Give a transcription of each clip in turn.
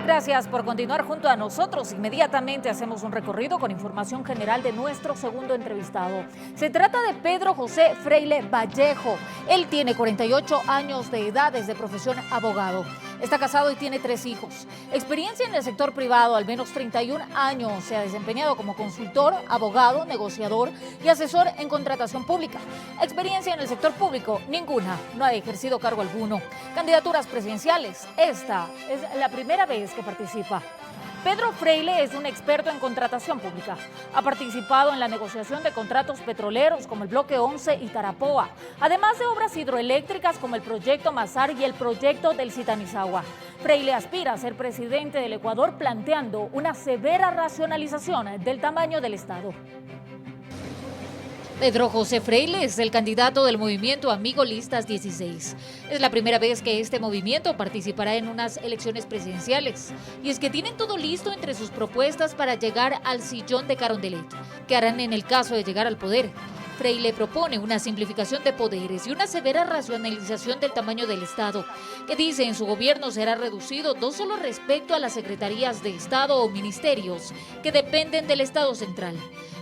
Gracias por continuar junto a nosotros. Inmediatamente hacemos un recorrido con información general de nuestro segundo entrevistado. Se trata de Pedro José Freile Vallejo. Él tiene 48 años de edad, es de profesión abogado. Está casado y tiene 3 hijos. Experiencia en el sector privado, al menos 31 años. Se ha desempeñado como consultor, abogado, negociador y asesor en contratación pública. Experiencia en el sector público, ninguna. No ha ejercido cargo alguno. Candidaturas presidenciales, esta es la primera vez que participa. Pedro Freile es un experto en contratación pública. Ha participado en la negociación de contratos petroleros como el Bloque 11 y Tarapoa, además de obras hidroeléctricas como el Proyecto Mazar y el Proyecto del Sitanizagua. Freile aspira a ser presidente del Ecuador planteando una severa racionalización del tamaño del Estado. Pedro José Freile es el candidato del movimiento Amigo Listas 16. Es la primera vez que este movimiento participará en unas elecciones presidenciales. Y es que tienen todo listo entre sus propuestas para llegar al sillón de Carondelet. ¿Qué harán en el caso de llegar al poder? Freile propone una simplificación de poderes y una severa racionalización del tamaño del Estado, que dice en su gobierno será reducido no solo respecto a las secretarías de Estado o ministerios que dependen del Estado central.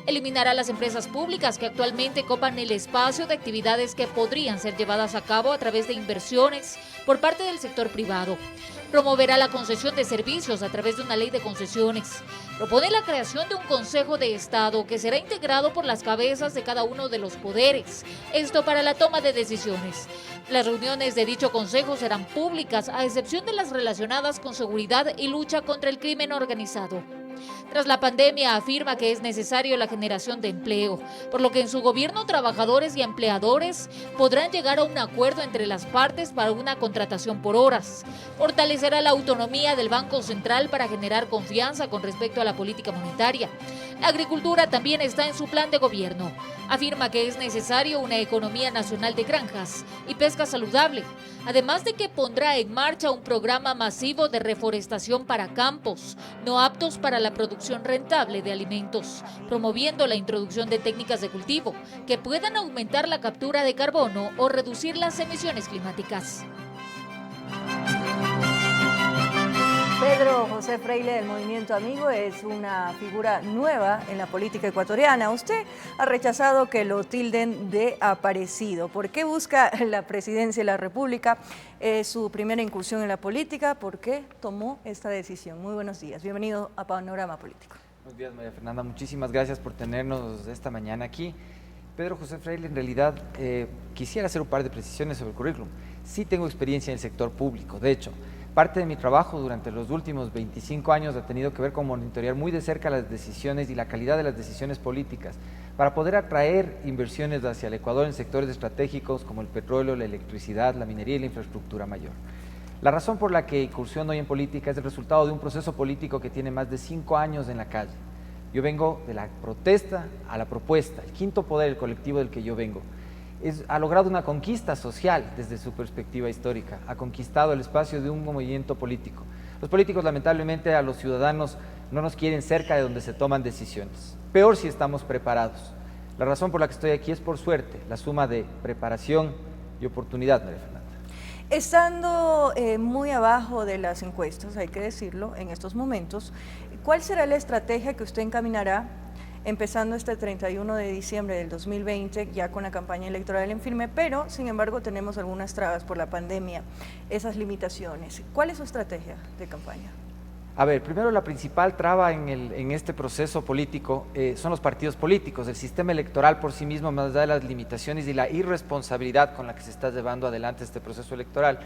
Eliminará las empresas públicas que actualmente copan el espacio de actividades que podrían ser llevadas a cabo a través de inversiones por parte del sector privado. Promoverá la concesión de servicios a través de una ley de concesiones. Propone la creación de un Consejo de Estado que será integrado por las cabezas de cada uno de los poderes. Esto para la toma de decisiones. Las reuniones de dicho consejo serán públicas, a excepción de las relacionadas con seguridad y lucha contra el crimen organizado. Tras la pandemia afirma que es necesario la generación de empleo, por lo que en su gobierno trabajadores y empleadores podrán llegar a un acuerdo entre las partes para una contratación por horas. Fortalecerá la autonomía del Banco Central para generar confianza con respecto a la política monetaria. La agricultura también está en su plan de gobierno. Afirma que es necesario una economía nacional de granjas y pesca saludable, además de que pondrá en marcha un programa masivo de reforestación para campos no aptos para la producción rentable de alimentos, promoviendo la introducción de técnicas de cultivo que puedan aumentar la captura de carbono o reducir las emisiones climáticas. Pedro José Freile del Movimiento Amigo es una figura nueva en la política ecuatoriana. Usted ha rechazado que lo tilden de aparecido. ¿Por qué busca la presidencia de la República? Es su primera incursión en la política. ¿Por qué tomó esta decisión? Muy buenos días. Bienvenido a Panorama Político. Buenos días, María Fernanda. Muchísimas gracias por tenernos esta mañana aquí. Pedro José Freile, en realidad, quisiera hacer un par de precisiones sobre el currículum. Sí tengo experiencia en el sector público. De hecho, parte de mi trabajo durante los últimos 25 años ha tenido que ver con monitorear muy de cerca las decisiones y la calidad de las decisiones políticas para poder atraer inversiones hacia el Ecuador en sectores estratégicos como el petróleo, la electricidad, la minería y la infraestructura mayor. La razón por la que incursiono hoy en política es el resultado de un proceso político que tiene más de 5 años en la calle. Yo vengo de la protesta a la propuesta, el quinto poder, el colectivo del que yo vengo. Ha logrado una conquista social desde su perspectiva histórica, ha conquistado el espacio de un movimiento político. Los políticos, lamentablemente, a los ciudadanos no nos quieren cerca de donde se toman decisiones. Peor si estamos preparados. La razón por la que estoy aquí es por suerte, la suma de preparación y oportunidad, María Fernanda. Estando muy abajo de las encuestas, hay que decirlo, en estos momentos, ¿cuál será la estrategia que usted encaminará empezando este 31 de diciembre del 2020, ya con la campaña electoral en firme, pero sin embargo tenemos algunas trabas por la pandemia, esas limitaciones? ¿Cuál es su estrategia de campaña? A ver, primero la principal traba en este proceso político son los partidos políticos. El sistema electoral por sí mismo, más allá de las limitaciones y la irresponsabilidad con la que se está llevando adelante este proceso electoral,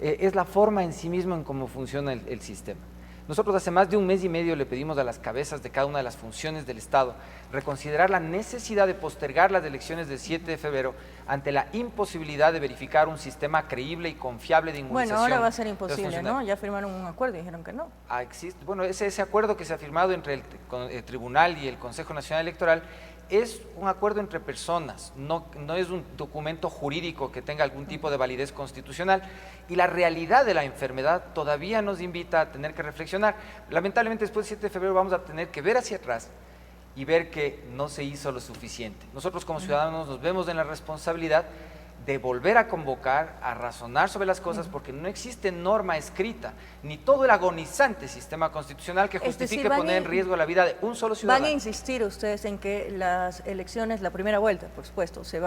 es la forma en sí mismo en cómo funciona el sistema. Nosotros hace más de 1 mes y medio le pedimos a las cabezas de cada una de las funciones del Estado reconsiderar la necesidad de postergar las elecciones del 7 de febrero ante la imposibilidad de verificar un sistema creíble y confiable de inmunización. Bueno, ahora va a ser imposible, ¿no? Ya firmaron un acuerdo y dijeron que no. Existe, bueno, ese acuerdo que se ha firmado entre el Tribunal y el Consejo Nacional Electoral es un acuerdo entre personas, no es un documento jurídico que tenga algún tipo de validez constitucional, y la realidad de la enfermedad todavía nos invita a tener que reflexionar. Lamentablemente después del 7 de febrero vamos a tener que ver hacia atrás y ver que no se hizo lo suficiente. Nosotros como ciudadanos nos vemos en la responsabilidad de volver a convocar, a razonar sobre las cosas, porque no existe norma escrita, ni todo el agonizante sistema constitucional que justifique poner en riesgo la vida de un solo ciudadano. ¿Van a insistir ustedes en que las elecciones, la primera vuelta, por supuesto, se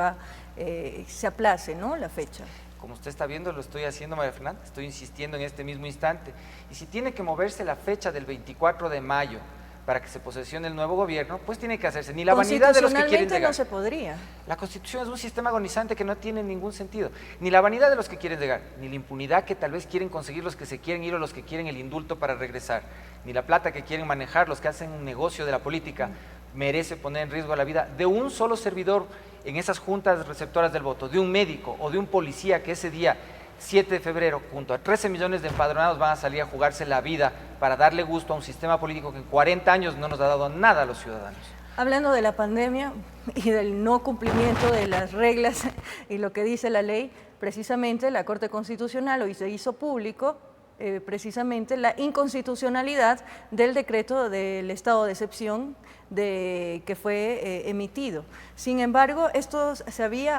aplace, ¿no?, la fecha? Como usted está viendo, lo estoy haciendo, María Fernanda, estoy insistiendo en este mismo instante. Y si tiene que moverse la fecha del 24 de mayo para que se posesione el nuevo gobierno, pues tiene que hacerse. Ni la vanidad de los que quieren llegar. No se podría. La Constitución es un sistema agonizante que no tiene ningún sentido. Ni la vanidad de los que quieren llegar, ni la impunidad que tal vez quieren conseguir los que se quieren ir o los que quieren el indulto para regresar, ni la plata que quieren manejar los que hacen un negocio de la política, merece poner en riesgo la vida de un solo servidor en esas juntas receptoras del voto, de un médico o de un policía que ese día 7 de febrero, junto a 13 millones de empadronados, van a salir a jugarse la vida para darle gusto a un sistema político que en 40 años no nos ha dado nada a los ciudadanos. Hablando de la pandemia y del no cumplimiento de las reglas y lo que dice la ley, precisamente la Corte Constitucional hoy se hizo público precisamente la inconstitucionalidad del decreto del estado de excepción que fue emitido. Sin embargo, esto se había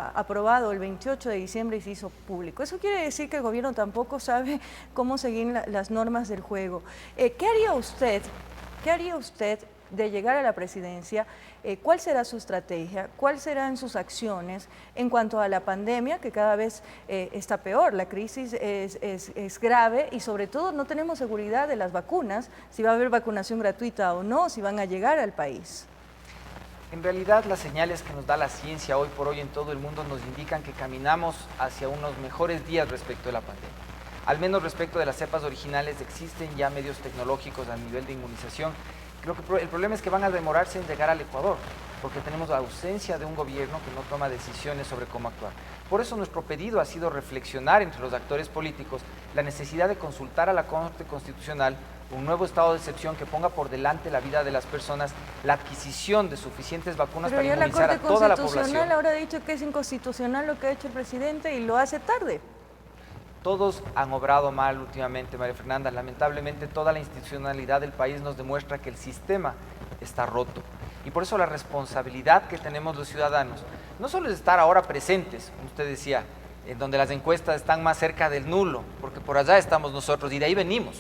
aprobado el 28 de diciembre y se hizo público. Eso quiere decir que el gobierno tampoco sabe cómo seguir las normas del juego. ¿Qué haría usted de llegar a la presidencia? ¿Cuál será su estrategia? ¿Cuáles serán sus acciones en cuanto a la pandemia, que cada vez está peor? La crisis es grave y sobre todo no tenemos seguridad de las vacunas, si va a haber vacunación gratuita o no, si van a llegar al país. En realidad, las señales que nos da la ciencia hoy por hoy en todo el mundo nos indican que caminamos hacia unos mejores días respecto de la pandemia. Al menos respecto de las cepas originales, existen ya medios tecnológicos a nivel de inmunización. Creo que el problema es que van a demorarse en llegar al Ecuador, porque tenemos la ausencia de un gobierno que no toma decisiones sobre cómo actuar. Por eso nuestro pedido ha sido reflexionar entre los actores políticos la necesidad de consultar a la Corte Constitucional un nuevo estado de excepción que ponga por delante la vida de las personas, la adquisición de suficientes vacunas para inmunizar a toda la población. Pero ya la Corte Constitucional ahora ha dicho que es inconstitucional lo que ha hecho el presidente y lo hace tarde. Todos han obrado mal últimamente, María Fernanda. Lamentablemente, toda la institucionalidad del país nos demuestra que el sistema está roto. Y por eso la responsabilidad que tenemos los ciudadanos no solo es estar ahora presentes, como usted decía, en donde las encuestas están más cerca del nulo, porque por allá estamos nosotros y de ahí venimos.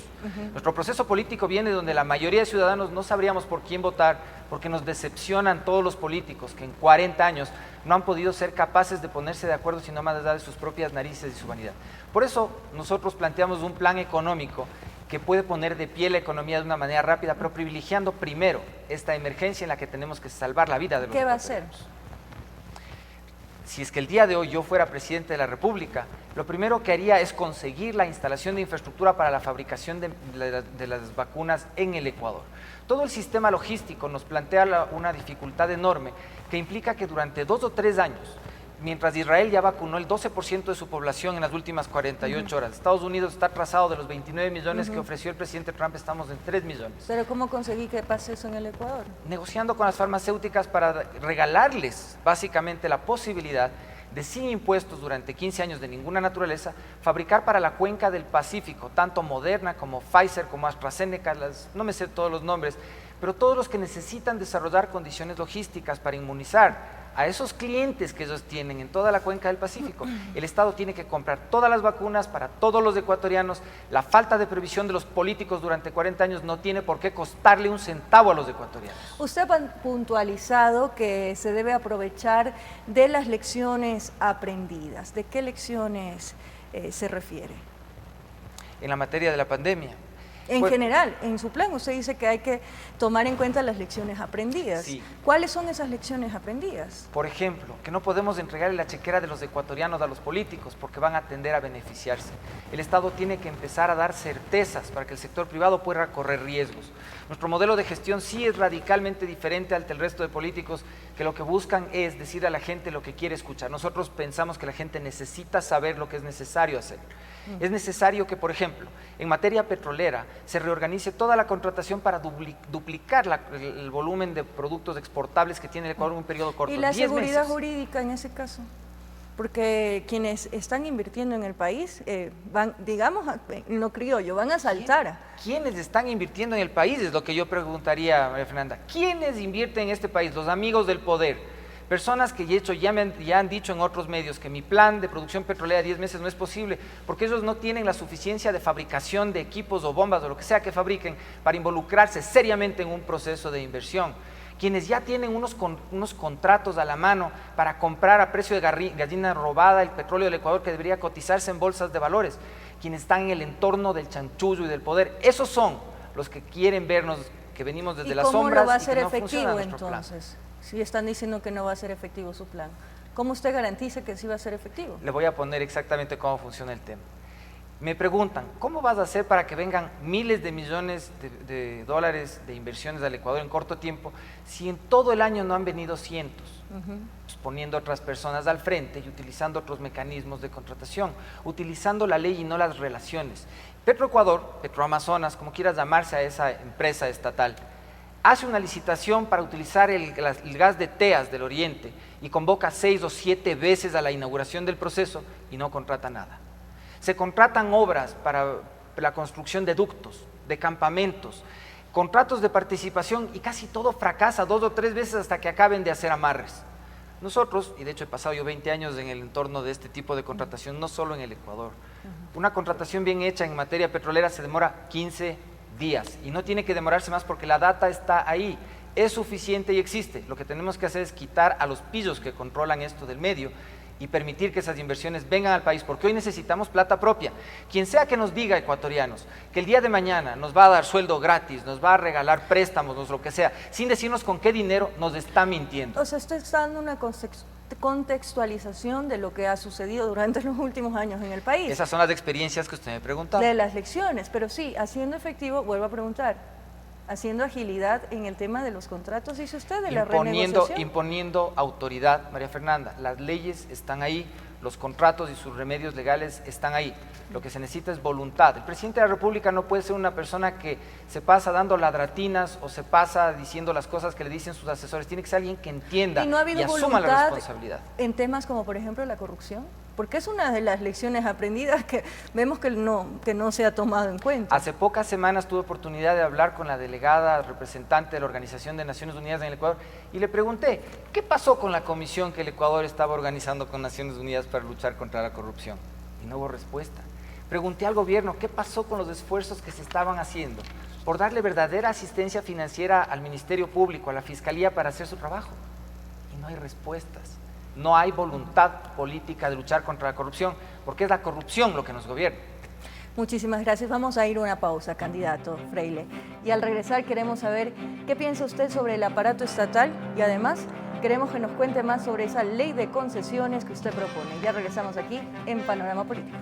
Nuestro proceso político viene donde la mayoría de ciudadanos no sabríamos por quién votar, porque nos decepcionan todos los políticos que en 40 años no han podido ser capaces de ponerse de acuerdo sino más allá de sus propias narices y su vanidad. Por eso nosotros planteamos un plan económico que puede poner de pie la economía de una manera rápida, pero privilegiando primero esta emergencia en la que tenemos que salvar la vida de los ¿Qué va a hacer? Si es que el día de hoy yo fuera presidente de la República, lo primero que haría es conseguir la instalación de infraestructura para la fabricación de las vacunas en el Ecuador. Todo el sistema logístico nos plantea una dificultad enorme que implica que durante 2 o 3 años, mientras Israel ya vacunó el 12% de su población en las últimas 48 horas, Estados Unidos está atrasado de los 29 millones que ofreció el presidente Trump, estamos en 3 millones. ¿Pero cómo conseguí que pase eso en el Ecuador? Negociando con las farmacéuticas para regalarles básicamente la posibilidad de, sin impuestos durante 15 años de ninguna naturaleza, fabricar para la cuenca del Pacífico, tanto Moderna como Pfizer, como AstraZeneca, no me sé todos los nombres, pero todos los que necesitan desarrollar condiciones logísticas para inmunizar a esos clientes que ellos tienen en toda la cuenca del Pacífico. El Estado tiene que comprar todas las vacunas para todos los ecuatorianos. La falta de previsión de los políticos durante 40 años no tiene por qué costarle un centavo a los ecuatorianos. Usted ha puntualizado que se debe aprovechar de las lecciones aprendidas. ¿De qué lecciones se refiere? En la materia de la pandemia. En general, en su plan usted dice que hay que tomar en cuenta las lecciones aprendidas. Sí. ¿Cuáles son esas lecciones aprendidas? Por ejemplo, que no podemos entregarle la chequera de los ecuatorianos a los políticos porque van a tender a beneficiarse. El Estado tiene que empezar a dar certezas para que el sector privado pueda correr riesgos. Nuestro modelo de gestión sí es radicalmente diferente al del resto de políticos que lo que buscan es decir a la gente lo que quiere escuchar. Nosotros pensamos que la gente necesita saber lo que es necesario hacer. Es necesario que, por ejemplo, en materia petrolera se reorganice toda la contratación para duplicar el volumen de productos exportables que tiene el Ecuador en un periodo corto. ¿Y la 10 seguridad meses. jurídica en ese caso? Porque quienes están invirtiendo en el país van, digamos, en lo criollo, van a saltar. ¿Quiénes están invirtiendo en el país? Es lo que yo preguntaría, María Fernanda. ¿Quiénes invierten en este país? Los amigos del poder. Personas que de hecho ya han dicho en otros medios que mi plan de producción petrolera a 10 meses no es posible porque ellos no tienen la suficiencia de fabricación de equipos o bombas o lo que sea que fabriquen para involucrarse seriamente en un proceso de inversión. Quienes ya tienen unos contratos a la mano para comprar a precio de gallina robada el petróleo del Ecuador que debería cotizarse en bolsas de valores, quienes están en el entorno del chanchullo y del poder, esos son los que quieren vernos que venimos desde las sombras. ¿Y cómo no va a ser y que no efectivo funciona nuestro entonces? Si están diciendo que no va a ser efectivo su plan, ¿cómo usted garantiza que sí va a ser efectivo? Le voy a poner exactamente cómo funciona el tema. Me preguntan, ¿cómo vas a hacer para que vengan miles de millones de dólares de inversiones al Ecuador en corto tiempo si en todo el año no han venido cientos? Pues poniendo otras personas al frente y utilizando otros mecanismos de contratación, utilizando la ley y no las relaciones. Petroecuador, Petroamazonas, como quieras llamarse a esa empresa estatal, hace una licitación para utilizar el gas de TEAS del Oriente y convoca 6 o 7 veces a la inauguración del proceso y no contrata nada. Se contratan obras para la construcción de ductos, de campamentos, contratos de participación y casi todo fracasa 2 o 3 veces hasta que acaben de hacer amarres. Nosotros, y de hecho he pasado yo 20 años en el entorno de este tipo de contratación, no solo en el Ecuador, una contratación bien hecha en materia petrolera se demora 15 días y no tiene que demorarse más porque la data está ahí, es suficiente y existe. Lo que tenemos que hacer es quitar a los pillos que controlan esto del medio y permitir que esas inversiones vengan al país, porque hoy necesitamos plata propia. Quien sea que nos diga, ecuatorianos, que el día de mañana nos va a dar sueldo gratis, nos va a regalar préstamos, lo que sea, sin decirnos con qué dinero, nos está mintiendo. O sea, usted está dando una contextualización de lo que ha sucedido durante los últimos años en el país. Esas son las experiencias que usted me preguntaba. De las lecciones, pero sí, haciendo efectivo, vuelvo a preguntar, haciendo agilidad en el tema de los contratos, dice usted, de la renegociación. Imponiendo autoridad, María Fernanda. Las leyes están ahí, los contratos y sus remedios legales están ahí. Lo que se necesita es voluntad. El presidente de la República no puede ser una persona que se pasa dando ladratinas o se pasa diciendo las cosas que le dicen sus asesores. Tiene que ser alguien que entienda ¿Y no ha habido asuma la responsabilidad. En temas como, por ejemplo, la corrupción? Porque es una de las lecciones aprendidas que vemos que no se ha tomado en cuenta. Hace pocas semanas tuve oportunidad de hablar con la delegada representante de la Organización de Naciones Unidas en el Ecuador y le pregunté, ¿qué pasó con la comisión que el Ecuador estaba organizando con Naciones Unidas para luchar contra la corrupción? Y no hubo respuesta. Pregunté al gobierno, ¿qué pasó con los esfuerzos que se estaban haciendo por darle verdadera asistencia financiera al Ministerio Público, a la Fiscalía para hacer su trabajo? Y no hay respuestas. No hay voluntad política de luchar contra la corrupción, porque es la corrupción lo que nos gobierna. Muchísimas gracias. Vamos a ir a una pausa, candidato Freile. Y al regresar queremos saber qué piensa usted sobre el aparato estatal y además queremos que nos cuente más sobre esa ley de concesiones que usted propone. Ya regresamos aquí en Panorama Político.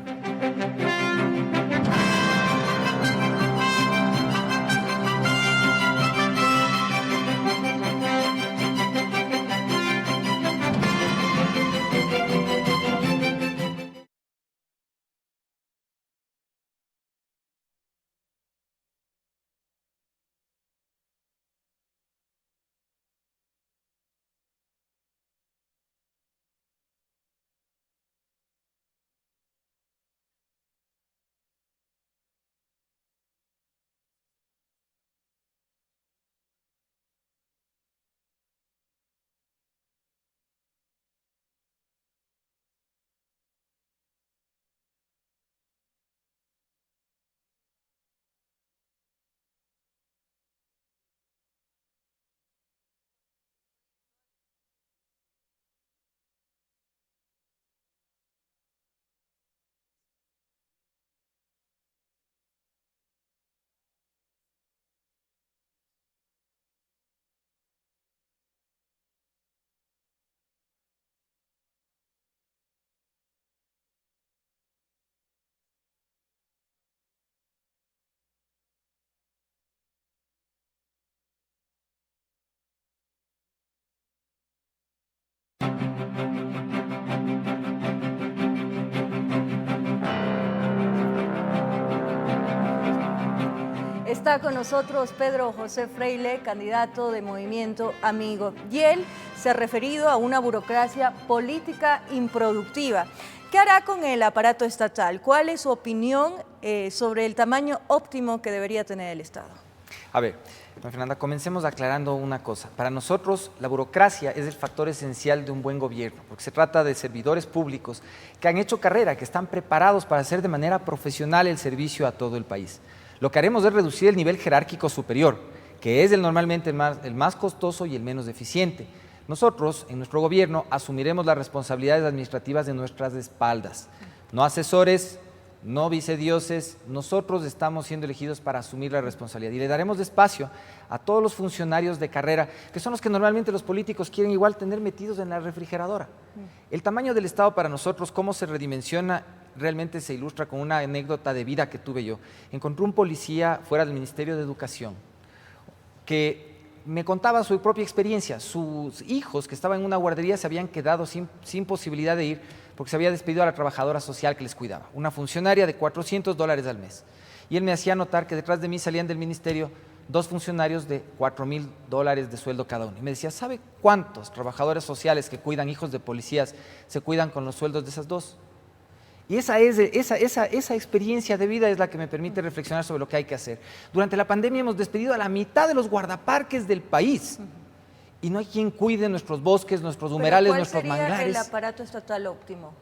Está con nosotros Pedro José Freile, candidato de Movimiento Amigo, y él se ha referido a una burocracia política improductiva. ¿Qué hará con el aparato estatal? ¿Cuál es su opinión sobre el tamaño óptimo que debería tener el Estado? A ver, doña Fernanda, comencemos aclarando una cosa. Para nosotros, la burocracia es el factor esencial de un buen gobierno, porque se trata de servidores públicos que han hecho carrera, que están preparados para hacer de manera profesional el servicio a todo el país. Lo que haremos es reducir el nivel jerárquico superior, que es normalmente el más costoso y el menos eficiente. Nosotros, en nuestro gobierno, asumiremos las responsabilidades administrativas de nuestras espaldas. No asesores, no vicedioses, nosotros estamos siendo elegidos para asumir la responsabilidad y le daremos espacio a todos los funcionarios de carrera, que son los que normalmente los políticos quieren igual tener metidos en la refrigeradora. El tamaño del Estado para nosotros, cómo se redimensiona, realmente se ilustra con una anécdota de vida que tuve yo. Encontré un policía fuera del Ministerio de Educación que me contaba su propia experiencia. Sus hijos que estaban en una guardería se habían quedado sin posibilidad de ir porque se había despedido a la trabajadora social que les cuidaba, una funcionaria de $400 al mes. Y él me hacía notar que detrás de mí salían del ministerio 2 funcionarios de $4,000 de sueldo cada uno. Y me decía, ¿sabe cuántos trabajadores sociales que cuidan hijos de policías se cuidan con los sueldos de esas 2? Y esa experiencia de vida es la que me permite reflexionar sobre lo que hay que hacer. Durante la pandemia hemos despedido a la mitad de los guardaparques del país y no hay quien cuide nuestros bosques, nuestros humedales, nuestros manglares. ¿Cuál sería el aparato estatal óptimo?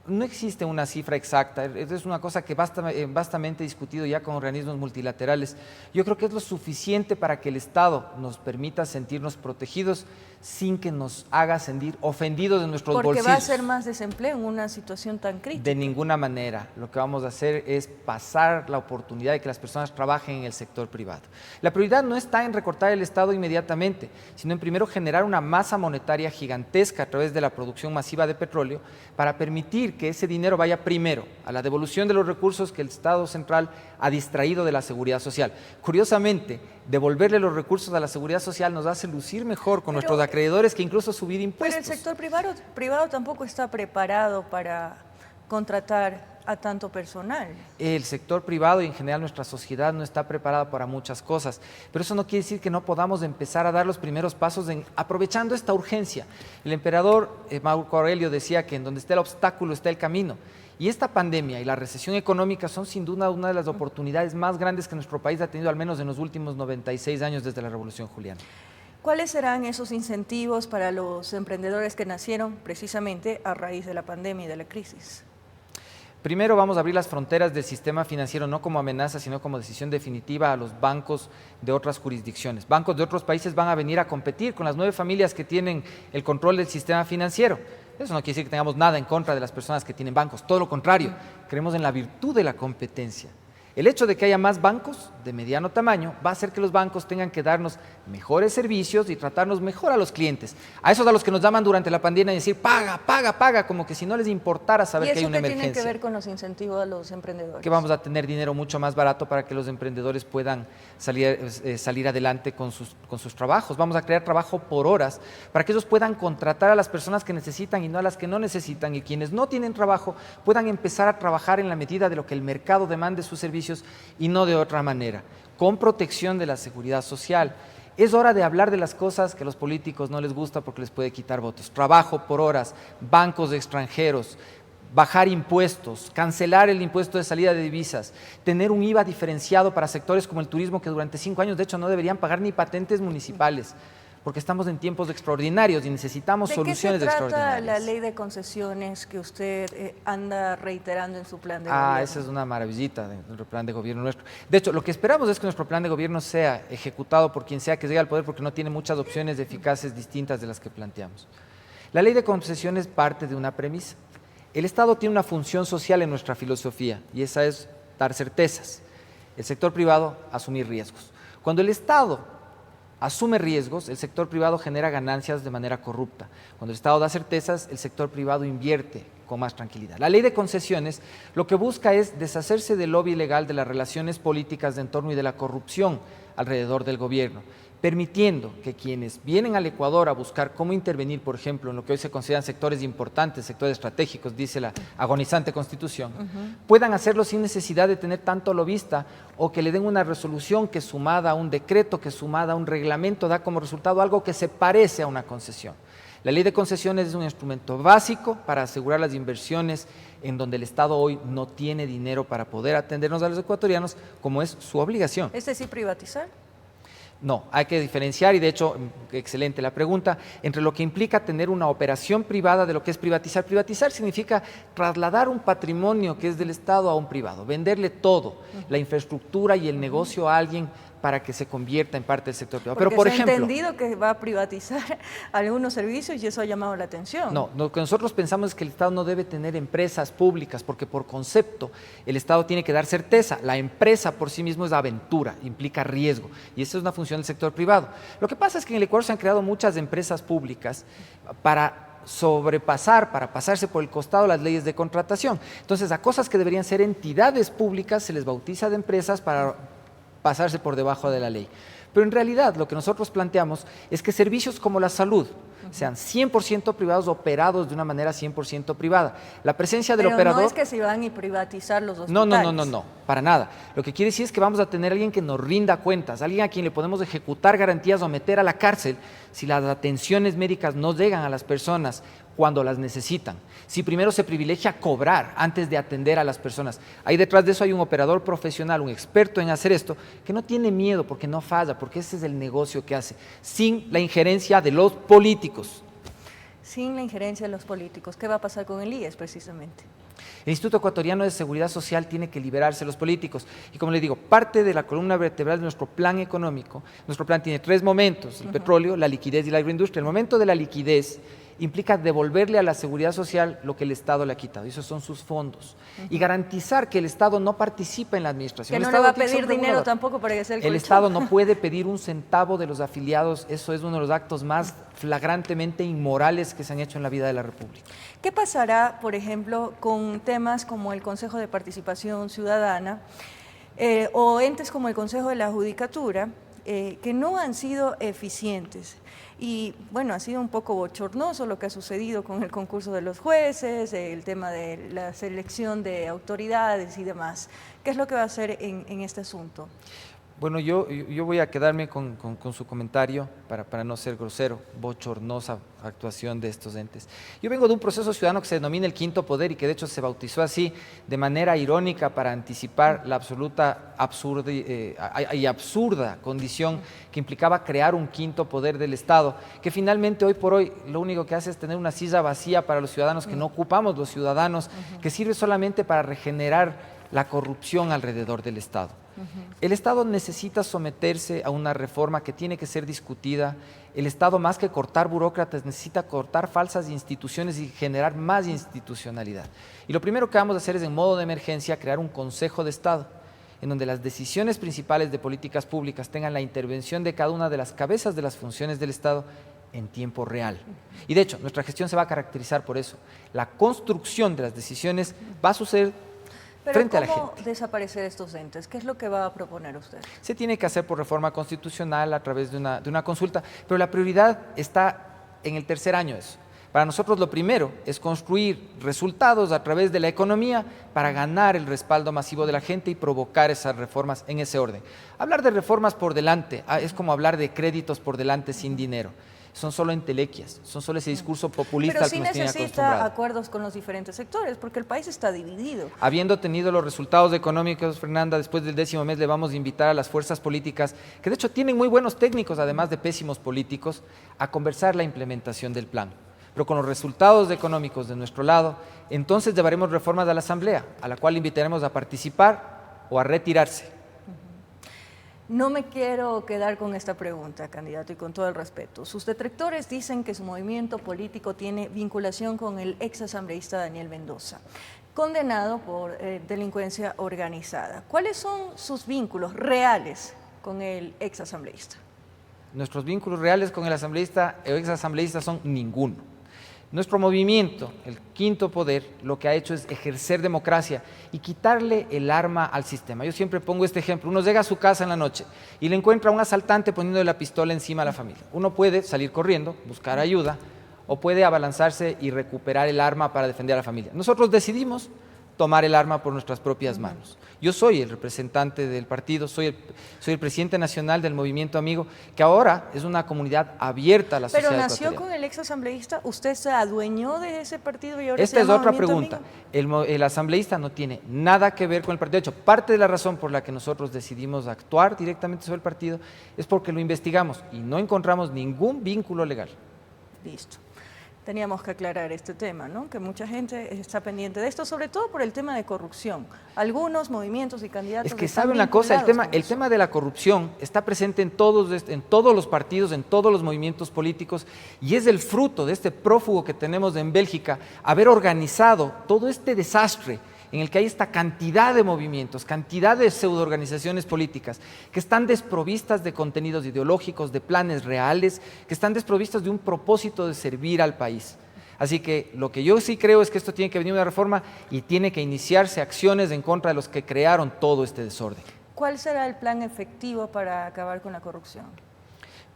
No existe una cifra exacta, es una cosa que bastante discutido ya con organismos multilaterales. Yo creo que es lo suficiente para que el Estado nos permita sentirnos protegidos sin que nos haga sentir ofendidos de nuestros bolsillos. Porque va a ser más desempleo en una situación tan crítica. De ninguna manera. Lo que vamos a hacer es pasar la oportunidad de que las personas trabajen en el sector privado. La prioridad no está en recortar el Estado inmediatamente, sino en primero generar una masa monetaria gigantesca a través de la producción masiva de petróleo para permitir que ese dinero vaya primero a la devolución de los recursos que el Estado central ha distraído de la seguridad social. Curiosamente, devolverle los recursos a la seguridad social nos hace lucir mejor con nuestros acreedores que incluso subir impuestos. Pero el sector privado tampoco está preparado para contratar a tanto personal. El sector privado y en general nuestra sociedad no está preparada para muchas cosas, pero eso no quiere decir que no podamos empezar a dar los primeros pasos aprovechando esta urgencia. El emperador Marco Aurelio decía que en donde está el obstáculo está el camino. Y esta pandemia y la recesión económica son sin duda una de las oportunidades más grandes que nuestro país ha tenido, al menos en los últimos 96 años desde la Revolución Juliana. ¿Cuáles serán esos incentivos para los emprendedores que nacieron precisamente a raíz de la pandemia y de la crisis? Primero vamos a abrir las fronteras del sistema financiero, no como amenaza, sino como decisión definitiva a los bancos de otras jurisdicciones. Bancos de otros países van a venir a competir con las 9 familias que tienen el control del sistema financiero. Eso no quiere decir que tengamos nada en contra de las personas que tienen bancos, todo lo contrario, creemos en la virtud de la competencia. El hecho de que haya más bancos de mediano tamaño va a hacer que los bancos tengan que darnos mejores servicios y tratarnos mejor a los clientes. A esos a los que nos llaman durante la pandemia y decir paga, paga, paga, como que si no les importara saber que hay una emergencia. ¿Y eso qué tiene que ver con los incentivos a los emprendedores? Que vamos a tener dinero mucho más barato para que los emprendedores puedan salir adelante con sus trabajos. Vamos a crear trabajo por horas para que ellos puedan contratar a las personas que necesitan y no a las que no necesitan, y quienes no tienen trabajo puedan empezar a trabajar en la medida de lo que el mercado demande sus servicios y no de otra manera, con protección de la seguridad social. Es hora de hablar de las cosas que a los políticos no les gusta porque les puede quitar votos. Trabajo por horas, bancos extranjeros, bajar impuestos, cancelar el impuesto de salida de divisas, tener un IVA diferenciado para sectores como el turismo que durante 5 años de hecho no deberían pagar ni patentes municipales, porque estamos en tiempos extraordinarios y necesitamos soluciones extraordinarias. ¿De qué se trata la ley de concesiones que usted anda reiterando en su plan de gobierno? Esa es una maravillita de nuestro plan de gobierno nuestro. De hecho, lo que esperamos es que nuestro plan de gobierno sea ejecutado por quien sea que llegue al poder, porque no tiene muchas opciones eficaces distintas de las que planteamos. La ley de concesiones parte de una premisa. El Estado tiene una función social en nuestra filosofía y esa es dar certezas. El sector privado, asumir riesgos. Cuando el Estado asume riesgos, el sector privado genera ganancias de manera corrupta. Cuando el Estado da certezas, el sector privado invierte con más tranquilidad. La ley de concesiones lo que busca es deshacerse del lobby ilegal, de las relaciones políticas de entorno y de la corrupción alrededor del gobierno, permitiendo que quienes vienen al Ecuador a buscar cómo intervenir, por ejemplo, en lo que hoy se consideran sectores importantes, sectores estratégicos, dice la agonizante Constitución, puedan hacerlo sin necesidad de tener tanto lobista o que le den una resolución que sumada a un decreto, que sumada a un reglamento, da como resultado algo que se parece a una concesión. La ley de concesiones es un instrumento básico para asegurar las inversiones en donde el Estado hoy no tiene dinero para poder atendernos a los ecuatorianos, como es su obligación. ¿Es decir, privatizar? No, hay que diferenciar, y de hecho, excelente la pregunta, entre lo que implica tener una operación privada de lo que es privatizar. Privatizar significa trasladar un patrimonio que es del Estado a un privado, venderle todo, la infraestructura y el negocio a alguien para que se convierta en parte del sector privado. Porque Pero, por se ha ejemplo, entendido que va a privatizar algunos servicios y eso ha llamado la atención. no, lo que nosotros pensamos es que el Estado no debe tener empresas públicas, porque por concepto el Estado tiene que dar certeza. La empresa por sí mismo es aventura, implica riesgo, y esa es una función del sector privado. Lo que pasa es que en el Ecuador se han creado muchas empresas públicas para pasarse por el costado las leyes de contratación. Entonces, a cosas que deberían ser entidades públicas se les bautiza de empresas para pasarse por debajo de la ley. Pero en realidad lo que nosotros planteamos es que servicios como la salud sean 100% privados, operados de una manera 100% privada. La presencia del Pero operador... no es que se van a privatizar los hospitales. No, para nada. Lo que quiere decir es que vamos a tener a alguien que nos rinda cuentas, alguien a quien le podemos ejecutar garantías o meter a la cárcel si las atenciones médicas no llegan a las personas cuando las necesitan. Si primero se privilegia cobrar antes de atender a las personas. Ahí detrás de eso hay un operador profesional, un experto en hacer esto, que no tiene miedo porque no falla, porque ese es el negocio que hace, sin la injerencia de los políticos. Sin la injerencia de los políticos. ¿Qué va a pasar con el IES precisamente? El Instituto Ecuatoriano de Seguridad Social tiene que liberarse de los políticos. Y como le digo, parte de la columna vertebral de nuestro plan económico, nuestro plan tiene 3 momentos: el petróleo, la liquidez y la agroindustria. El momento de la liquidez implica devolverle a la seguridad social lo que el Estado le ha quitado, y esos son sus fondos, y garantizar que el Estado no participa en la administración. Que no El le va a Estado tiene que pedir ser un dinero regulador. tampoco para que sea el El colchón. Estado no puede pedir un centavo de los afiliados, eso es uno de los actos más flagrantemente inmorales que se han hecho en la vida de la República. ¿Qué pasará, por ejemplo, con temas como el Consejo de Participación Ciudadana o entes como el Consejo de la Judicatura, que no han sido eficientes? Y bueno, ha sido un poco bochornoso lo que ha sucedido con el concurso de los jueces, el tema de la selección de autoridades y demás. ¿Qué es lo que va a hacer en este asunto? Bueno, yo voy a quedarme con su comentario para no ser grosero, bochornosa actuación de estos entes. Yo vengo de un proceso ciudadano que se denomina el quinto poder y que de hecho se bautizó así de manera irónica para anticipar la absoluta y absurda condición que implicaba crear un quinto poder del Estado, que finalmente hoy por hoy lo único que hace es tener una silla vacía para los ciudadanos que no ocupamos los ciudadanos, que sirve solamente para regenerar la corrupción alrededor del Estado. El Estado necesita someterse a una reforma que tiene que ser discutida. El Estado, más que cortar burócratas, necesita cortar falsas instituciones y generar más institucionalidad. Y lo primero que vamos a hacer es, en modo de emergencia, crear un Consejo de Estado, en donde las decisiones principales de políticas públicas tengan la intervención de cada una de las cabezas de las funciones del Estado en tiempo real. Y de hecho, nuestra gestión se va a caracterizar por eso. La construcción de las decisiones va a suceder frente a la gente. ¿Cómo desaparecer estos entes? ¿Qué es lo que va a proponer usted? Se tiene que hacer por reforma constitucional a través de una consulta, pero la prioridad está en el tercer año de eso. Para nosotros lo primero es construir resultados a través de la economía para ganar el respaldo masivo de la gente y provocar esas reformas en ese orden. Hablar de reformas por delante es como hablar de créditos por delante sin dinero. Son solo entelequias, son solo ese discurso populista Pero al que sí nos tiene necesita acostumbrados. acuerdos con los diferentes sectores, porque el país está dividido. Habiendo tenido los resultados económicos, Fernanda, después del 10º mes le vamos a invitar a las fuerzas políticas, que de hecho tienen muy buenos técnicos, además de pésimos políticos, a conversar la implementación del plan. Pero con los resultados económicos de nuestro lado, entonces llevaremos reformas a la Asamblea, a la cual invitaremos a participar o a retirarse. No me quiero quedar con esta pregunta, candidato, y con todo el respeto. Sus detractores dicen que su movimiento político tiene vinculación con el exasambleísta Daniel Mendoza, condenado por delincuencia organizada. ¿Cuáles son sus vínculos reales con el exasambleísta? Nuestros vínculos reales con el asambleísta o exasambleísta son ninguno. Nuestro movimiento, el quinto poder, lo que ha hecho es ejercer democracia y quitarle el arma al sistema. Yo siempre pongo este ejemplo: uno llega a su casa en la noche y le encuentra a un asaltante poniéndole la pistola encima a la familia. Uno puede salir corriendo, buscar ayuda, o puede abalanzarse y recuperar el arma para defender a la familia. Nosotros decidimos tomar el arma por nuestras propias manos. Yo soy el representante del partido, soy el presidente nacional del Movimiento Amigo, que ahora es una comunidad abierta a la sociedad Pero nació ecuatoriana. con el ex asambleísta, ¿usted se adueñó de ese partido y ahora Esta se es llama otra Movimiento pregunta. Amigo? El asambleísta no tiene nada que ver con el partido. De hecho, parte de la razón por la que nosotros decidimos actuar directamente sobre el partido es porque lo investigamos y no encontramos ningún vínculo legal. Listo. Teníamos que aclarar este tema, ¿no? Que mucha gente está pendiente de esto, sobre todo por el tema de corrupción. Algunos movimientos y candidatos Es que están sabe una cosa, el vinculados con eso. tema de la corrupción está presente en todos los partidos, en todos los movimientos políticos, y es el fruto de este prófugo que tenemos en Bélgica, haber organizado todo este desastre en el que hay esta cantidad de movimientos, cantidad de pseudoorganizaciones políticas que están desprovistas de contenidos ideológicos, de planes reales, que están desprovistas de un propósito de servir al país. Así que lo que yo sí creo es que esto tiene que venir una reforma y tiene que iniciarse acciones en contra de los que crearon todo este desorden. ¿Cuál será el plan efectivo para acabar con la corrupción?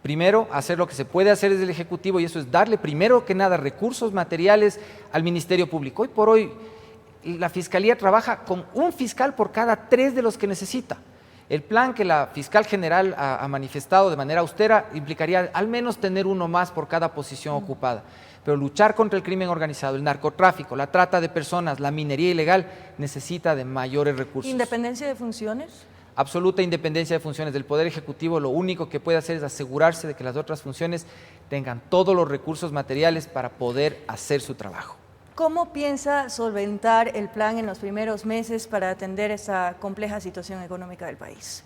Primero, hacer lo que se puede hacer desde el Ejecutivo, y eso es darle primero que nada recursos materiales al Ministerio Público. Hoy por hoy la Fiscalía trabaja con un fiscal por cada 3 de los que necesita. El plan que la fiscal general ha manifestado de manera austera implicaría al menos tener uno más por cada posición ocupada. Pero luchar contra el crimen organizado, el narcotráfico, la trata de personas, la minería ilegal, necesita de mayores recursos. ¿Independencia de funciones? Absoluta independencia de funciones del Poder Ejecutivo. Lo único que puede hacer es asegurarse de que las otras funciones tengan todos los recursos materiales para poder hacer su trabajo. ¿Cómo piensa solventar el plan en los primeros meses para atender esa compleja situación económica del país?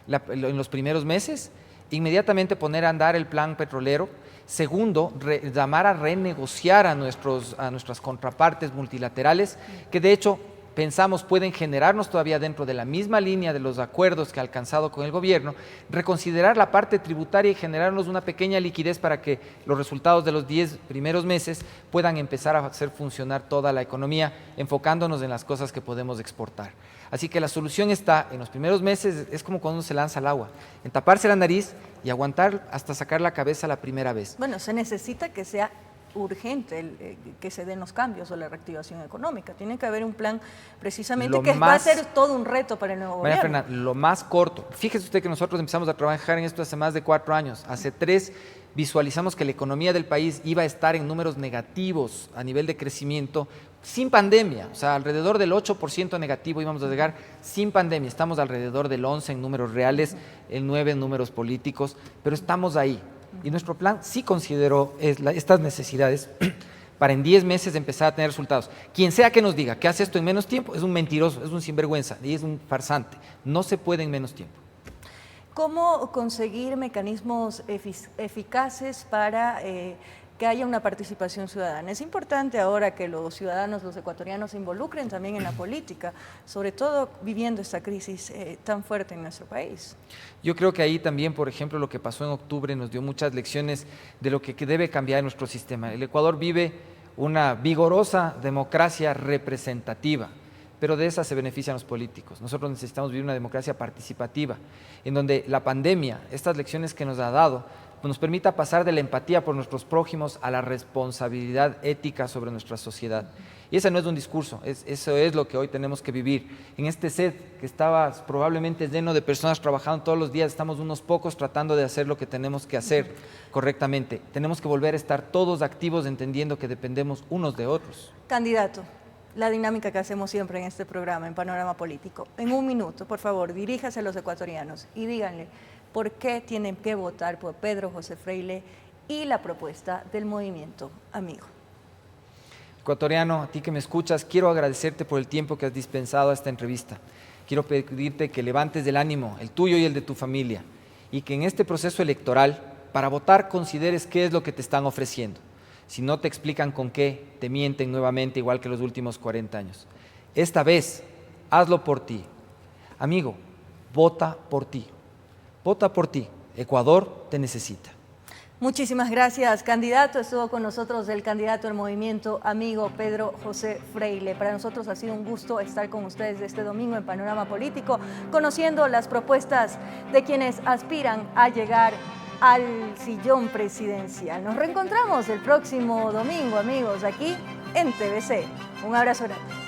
En los primeros meses, inmediatamente poner a andar el plan petrolero. Segundo, llamar a renegociar a nuestras contrapartes multilaterales, que de hecho pensamos pueden generarnos todavía dentro de la misma línea de los acuerdos que ha alcanzado con el gobierno, reconsiderar la parte tributaria y generarnos una pequeña liquidez para que los resultados de los 10 primeros meses puedan empezar a hacer funcionar toda la economía, enfocándonos en las cosas que podemos exportar. Así que la solución está en los primeros meses, es como cuando uno se lanza al agua, en taparse la nariz y aguantar hasta sacar la cabeza la primera vez. Bueno, se necesita que sea urgente que se den los cambios o la reactivación económica. Tiene que haber un plan precisamente va a ser todo un reto para el nuevo gobierno. María Fernanda, lo más corto. Fíjese usted que nosotros empezamos a trabajar en esto hace más de 4 años. Hace 3 visualizamos que la economía del país iba a estar en números negativos a nivel de crecimiento sin pandemia. O sea, alrededor del 8% negativo íbamos a llegar sin pandemia. Estamos alrededor del 11% en números reales, el 9% en números políticos, pero estamos ahí. Y nuestro plan sí consideró estas necesidades para en 10 meses empezar a tener resultados. Quien sea que nos diga que hace esto en menos tiempo es un mentiroso, es un sinvergüenza y es un farsante. No se puede en menos tiempo. ¿Cómo conseguir mecanismos eficaces para que haya una participación ciudadana? Es importante ahora que los ciudadanos, los ecuatorianos se involucren también en la política, sobre todo viviendo esta crisis tan fuerte en nuestro país. Yo creo que ahí también, por ejemplo, lo que pasó en octubre nos dio muchas lecciones de lo que debe cambiar en nuestro sistema. El Ecuador vive una vigorosa democracia representativa, pero de esa se benefician los políticos. Nosotros necesitamos vivir una democracia participativa, en donde la pandemia, estas lecciones que nos ha dado, nos permita pasar de la empatía por nuestros prójimos a la responsabilidad ética sobre nuestra sociedad. Y ese no es un discurso, eso es lo que hoy tenemos que vivir. En este set que estaba probablemente lleno de personas trabajando todos los días, estamos unos pocos tratando de hacer lo que tenemos que hacer correctamente. Tenemos que volver a estar todos activos entendiendo que dependemos unos de otros. Candidato, la dinámica que hacemos siempre en este programa, en Panorama Político. En 1 minuto, por favor, diríjase a los ecuatorianos y díganle por qué tienen que votar por Pedro José Freile y la propuesta del Movimiento Amigo. Ecuatoriano, a ti que me escuchas, quiero agradecerte por el tiempo que has dispensado a esta entrevista. Quiero pedirte que levantes el ánimo, el tuyo y el de tu familia, y que en este proceso electoral, para votar, consideres qué es lo que te están ofreciendo. Si no te explican con qué, te mienten nuevamente igual que los últimos 40 años. Esta vez, hazlo por ti. Amigo, vota por ti. Vota por ti. Ecuador te necesita. Muchísimas gracias, candidato. Estuvo con nosotros el candidato del Movimiento Amigo, Pedro José Freile. Para nosotros ha sido un gusto estar con ustedes este domingo en Panorama Político, conociendo las propuestas de quienes aspiran a llegar al sillón presidencial. Nos reencontramos el próximo domingo, amigos, aquí en TVC. Un abrazo grande.